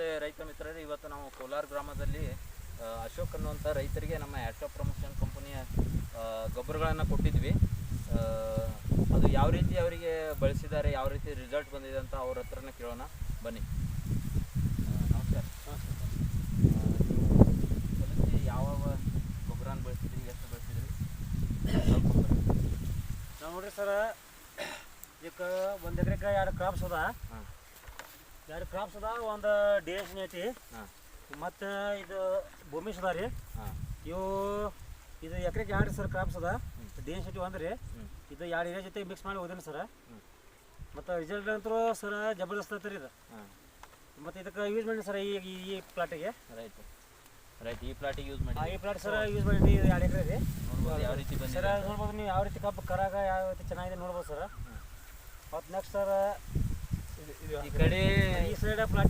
ನಮಸ್ತೆ ರೈತ ಮಿತ್ರರೇ. ಇವತ್ತು ನಾವು ಕೋಲಾರ ಗ್ರಾಮದಲ್ಲಿ ಅಶೋಕ್ ಅನ್ನುವಂಥ ರೈತರಿಗೆ ನಮ್ಮ ಆ್ಯಸ್ಟ್ರಾ ಪ್ರಮೋಷನ್ ಕಂಪನಿಯ ಗೊಬ್ಬರಗಳನ್ನು ಕೊಟ್ಟಿದ್ವಿ. ಅದು ಯಾವ ರೀತಿ ಅವರಿಗೆ ಬಳಸಿದ್ದಾರೆ, ಯಾವ ರೀತಿ ರಿಸಲ್ಟ್ ಬಂದಿದೆ ಅಂತ ಅವ್ರ ಹತ್ರನೇ ಕೇಳೋಣ ಬನ್ನಿ. ನಮಸ್ಕಾರ. ಹೊಲಕ್ಕೆ ಯಾವ ಗೊಬ್ಬರನ ಬಳಸಿದ್ರಿ, ಎಷ್ಟು ಬಳಸಿದ್ರಿ? ನಾವು ನೋಡ್ರಿ ಸರ, ಇದಕ್ಕೆ 1 ಎಕರೆಗೆ 2 ಕ್ರಾಪ್ಸ್ ಅದ. 2 ಕ್ರಾಪ್ಸ್ ಅದ, ಒಂದು DNC ಐತಿ, ಮತ್ತು ಇದು ಭೂಮಿ ಸುಧಾ ರೀ. ಇದು ಎಕರೆಗೆ 2 ಸರ್ ಕ್ರಾಪ್ಸ್ ಅದ. DNC ಐತಿ ಒಂದು ರೀ, ಇದು 2 ಏರಿಯಾ ಜೊತೆ ಮಿಕ್ಸ್ ಮಾಡಿ ಹೋದಿನಿ ಸರ. ಮತ್ತು ರಿಸಲ್ಟ್ ಅಂತೂ ಸರ ಜಬರ್ದಸ್ತ್ ಐತೆ ರೀ ಇದು. ಮತ್ತು ಇದಕ್ಕೆ ಯೂಸ್ ಮಾಡಿ ಸರ್ ಈ ಪ್ಲಾಟಿಗೆ. ರೈಟ್, ಈ ಪ್ಲಾಟಿಗೆ ಯೂಸ್ ಮಾಡಿ. ಈ ಪ್ಲಾಟ್ ಸರ ಯೂಸ್ ಮಾಡಿ 2 ಎಕರೆ ರೀ. ನೋಡ್ಬೋದು ಯಾವ ರೀತಿ ಬಂದಿದೆ ಸರ, ನೋಡ್ಬೋದು ನೀವು ಯಾವ ರೀತಿ ಕಬ್ಬು ಕರಾಗ ಯಾವ ರೀತಿ ಚೆನ್ನಾಗಿದೆ ನೋಡ್ಬೋದು ಸರ. ಮತ್ತು ನೆಕ್ಸ್ಟ್ ಸರ ಈ ಕಡೆ ಈ ಸೈಡ್ ಪ್ಲಾಟ್